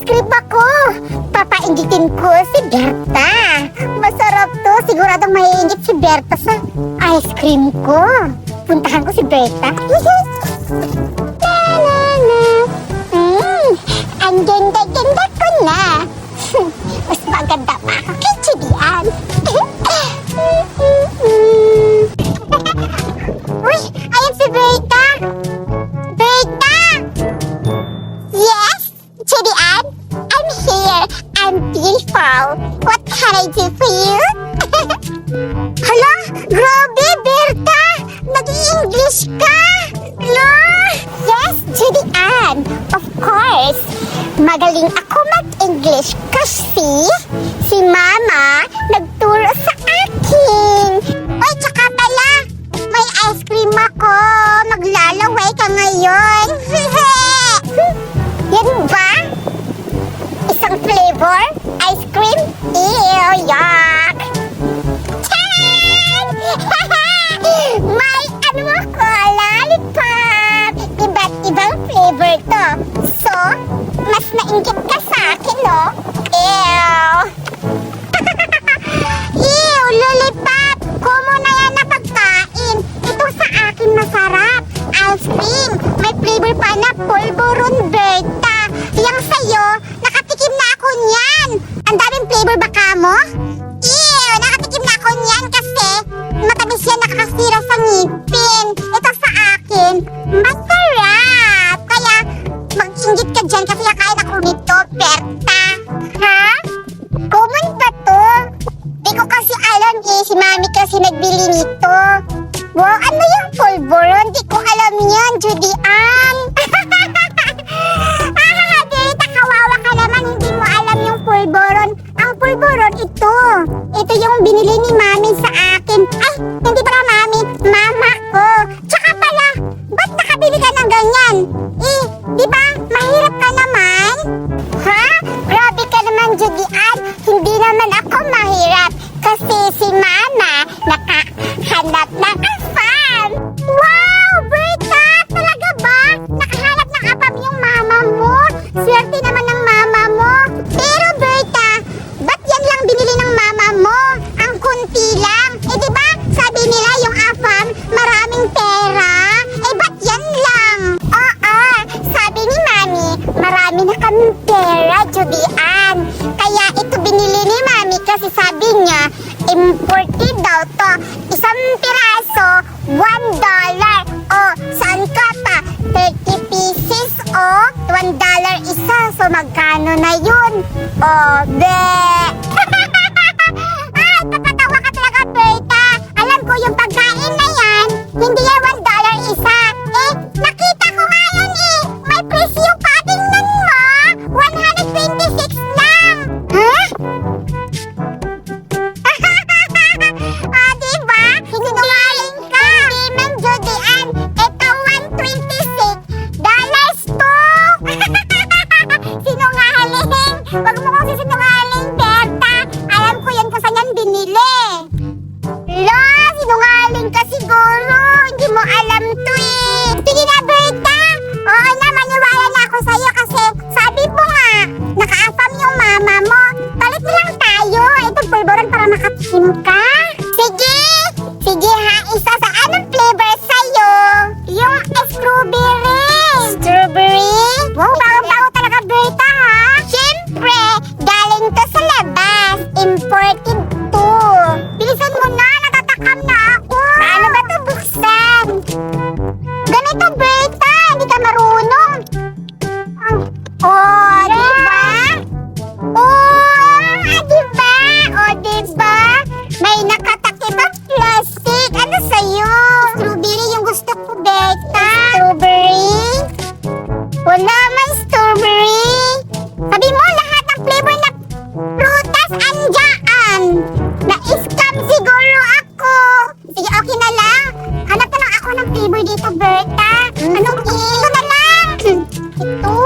cream ako. Papaingitin ko si Berta. Masarap to. Siguradong maiingit si Berta sa ice cream ko. Puntahan ko si Berta. Ang ganda-ganda ko na. Mas maganda pa ako kay Chibian. Uy, ayan si Berta. Berta! Yes, Chibian? I'm here. I'm beautiful. What can I do for you? Hala, grabe, Berta! Nag-i-English ka! Hala! Yes, Judy-Ann. Of course. Magaling ako mag-English kasi si Mama nagturo sa akin. Oy, tsaka pala, may ice cream ako. Maglalaway ka ngayon. Yan ba? Isang flavor? Ice cream? Ew, yuck! Chan! May ano ako, lollipop! Iba't ibang flavor to. So, mas nainggit ka sa akin, no? Ew! Ew, lollipop! Kumo na yan na pagkain. Ito sa akin masarap. Ice cream. May flavor pa na pulburon, Berta. Yang sa'yo, nakatikim na ako niyan. Ang daming flavor baka mo? Ew, nakatikim na ako niyan kasi matamis yan, nakakasira sa ngipin. Ito sa akin, masarap. Kaya, mag-inggit ka dyan kasi kakain ako nito, Berta. Ha? Common ba to? Di ko kasi alam eh, si Mami kasi nagbili nito. Wow, ano yung pulburon? Di ko alam yan, Judy-Ann. Berta, kawawa ka naman, hindi mo alam yung pulburon. Ang pulburon, ito. Ito yung binili ni Mami sa akin. Ay, hindi pala Mami, Mama ko. Tsaka pala, ba't nakabili ka ng ganyan? Eh, di ba, mahirap ka naman? Ha? Grabe ka naman, Judy-Ann. Hindi naman ako mahirap. Kasi si Mama nakahanap ng afam. Wow, Berta! Talaga ba? Nakahanap ng afam yung mama mo? Swerte naman ng mama mo. Pero Berta, ba't yan lang binili ng mama mo? Ang kunti lang. Eh di ba, sabi nila yung afam, maraming pera. Eh ba't yan lang? Oo, sabi ni Mami, marami na kaming pera, Judy-Ann. Kaya ito binili ni Mami kasi sabi niya, imported daw to. Isang piraso, $1. O, saan ka pa? 30 pieces o $1 isa. So, magkano na yun? O, be! Ay, patatawa ka talaga, Berta. Alam ko yung pagkain na yan, hindi yan $1 isa. Eh, nakita ko nga yan eh. May presyo pa. Tingnan mo. 126 lang. Huh? Diba? Sinungaling ka. Hindi man, Judy-Ann. Ito, $126 to. Sinungaling. Wag mo kong sisinungaling, Berta. Alam ko yan kung saan yan binili. La, sinungaling ka siguro. Hindi mo alam to eh. Sige na, Berta. Oo na, maniwala na ako sa'yo kasi sabi mo nga, naka-afam yung mama mo. Palit na lang tayo. Itong pulburon para makatikim ka. Sige! Sige ha, isa sa anong flavor sa'yo? Yung strawberry! Strawberry? Wow, bago-bago talaga, Berta ha? Siyempre, galing to sa labas. Imported to. Bilisan mo na, natatakam na ako. Paano ba ito buksan? Ganito, Berta, hindi ka marunong. Oh, diba? Oh, diba? Oh, diba? May nakatakip ang plastic. Ano sa'yo? Strawberry yung gusto ko, Berta. Strawberry? Wala man strawberry. Sabi mo, lahat ng flavor na prutas andyan. Na-scam siguro ako. Sige, okay na lang. Hanap na lang ako ng flavor dito, Berta. Anong ito na lang? Ito.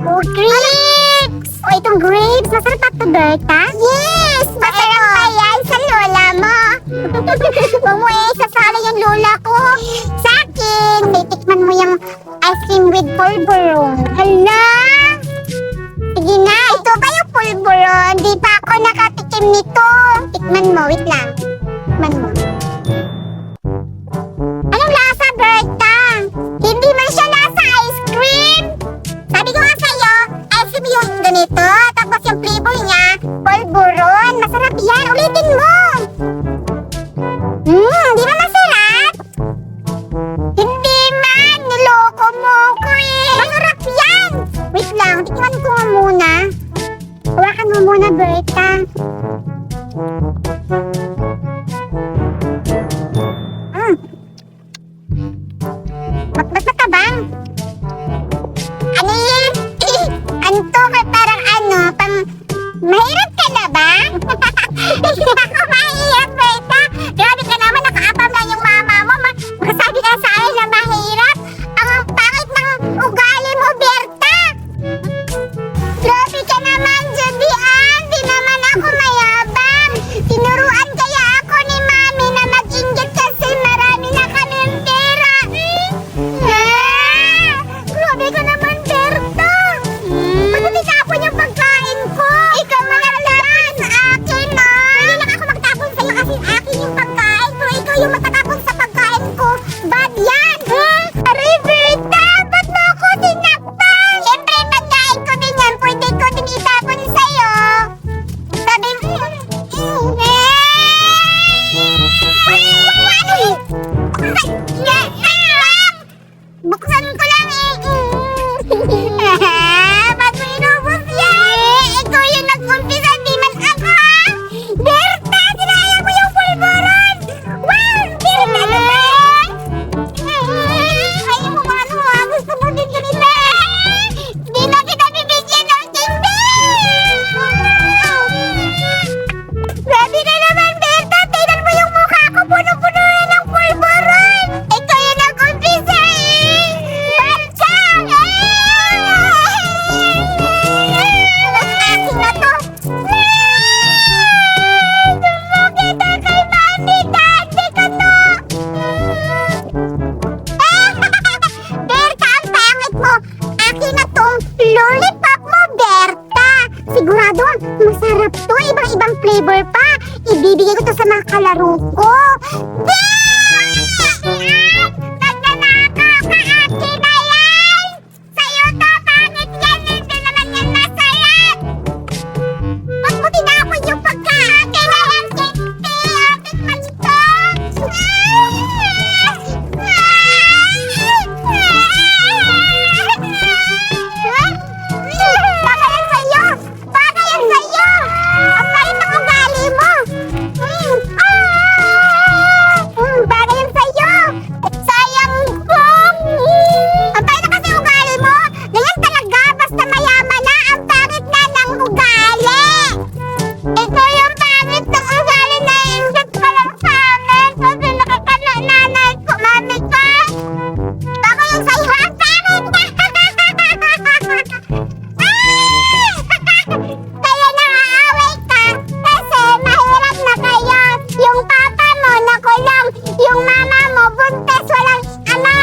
Oh, grapes. Oh, itong grapes. Masarap pa ito, Berta? Yes! Masarap pa yan sa lola mo. Huwag mo sasali yung lola ko. Sa akin, titikman mo yung ice cream with pulburon. Hala! Sige na, itim nito. Tikman mo, wait lang. Tikman mo. Anong lasa, Berta? Hindi man siya lasa ice cream. Sabi ko nga sa'yo, ice cream yung ganito. Tapos yung flavor niya, polvoron. Masarap yan. Ulitin mo. Di ba masarap? Hindi man. Niloko mo ko eh. Masarap yan. Wait lang, tikman ko nga muna. Hawakan mo muna, Berta. Matabang. Ano yun? Ano to? Parang ano, pang... Mahirap ka na ba? Hindi ako mahirap, Berta. Grabe ka naman, nakaapam lang yung mama mo. Masabi ka sa akin na mahirap. Ang pangit ng ugali mo, Berta. Grabe ka naman, Judy-Ann. Di naman ako mayabang. Tinuruan kaya ako ni Mami na mag-inggit kasi marami na kaming pera. Grabe ka naman, Berta. Ba't mo tinapon yung pagkain ko? Ikaw magtapon sa akin, ma. Hindi lang ako magtapon sa'yo kasi akin yung pagkain. Pero ikaw yung matatapon sa pagkain ko. Bad yan. Aray, Berta. Ba't mo ako tinakpan? Siyempre, pagkain ko din yan. Pwede ko din itapon sa'yo. Sabi mo, buksan ko lang eh. Ba't mo inubos yan? Ikaw yung nag-umpisa, di man ako. Berta, sinaya mo yung pulburon. Wow, Berta naman. Ayaw mo ba ano ha? Gusto mo din ganito. Di na kita bibigyan ng tindi. Grabe ka naman, Berta. Tingnan mo yung mukha ko. Puno-puno na ng pulburon. Ikaw yung nag-umpisa eh. Bansang! Akin na to. Sumo kita kay Mami. Dati ka to. Berta, ang pangit mo. Akin na tong lollipop mo, Berta. Sigurado, masarap to. Ibang-ibang flavor pa. Ibibigay ko to sa mga kalaro ko. Nagnanakaw ka, akin na yan. Sa'yo to, pangit yan. Hindi naman yan masarap. Ba't mo tinapon yung pagkain? Akin na yan, Kitty. Akin man ito. Baka yan sa'yo! Baka yan sa'yo! Ang pangit ng ugali mo! Baka yan sa'yo! Sayang ko! Ang pangit na kasi ugali mo! Ganyan talaga! Basta mayaman na! Ang pangit na ng ugali! Ito yung pangit ng ugali na inggit ka lang sa amin! Kasi nakakala nanay ko, mami ko! Baka yan sa'yo! Ang pangit na! Kaya nangaaway ka kasi mahirap na kayo. Yung papa mo nakulong, yung mama mo buntes, walang ama.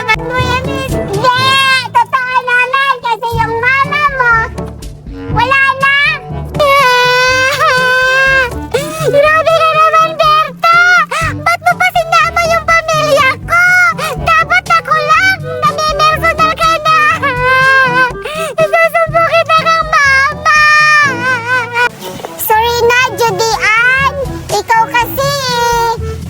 Ba't mo yan hindi? Totoo naman kasi yung mama mo wala na. Grabe ka naman, Berta. Ba't mo pa sinama yung pamilya ko? Dapat ako lang. Nami-personal ka na. Isusumpo kita kang mama. Sorry na, Judy-Ann. Ikaw kasi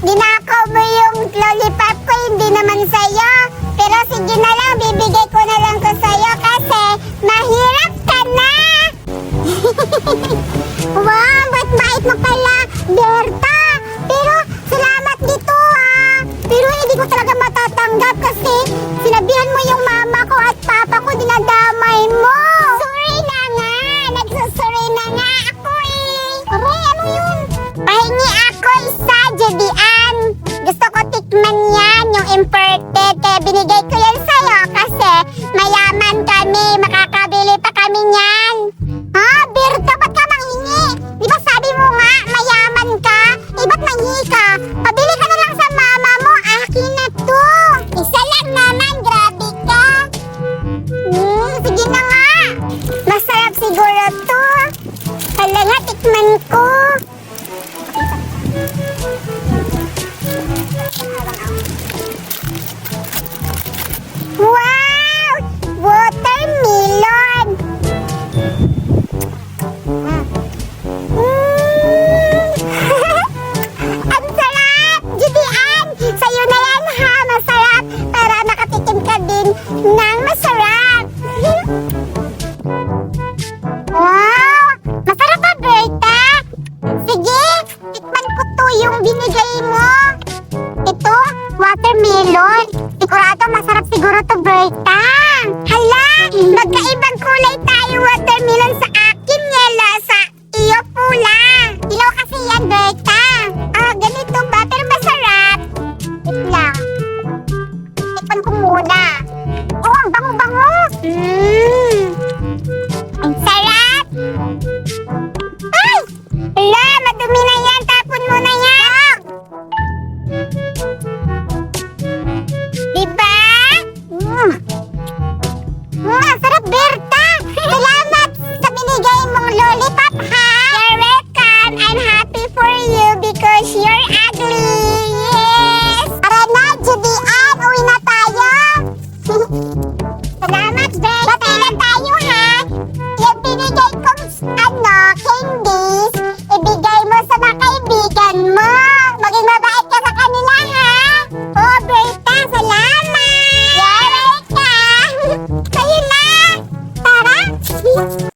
ginakaw mo yung lollipop ko, hindi naman sa'yo. Pero sige na lang, bibigay ko na lang to sa'yo kasi mahirap ka na. Wow, ba't bait mo pala, Berta. Pero salamat dito ha. Pero hindi ko talaga matatanggap kasi sinabihan mo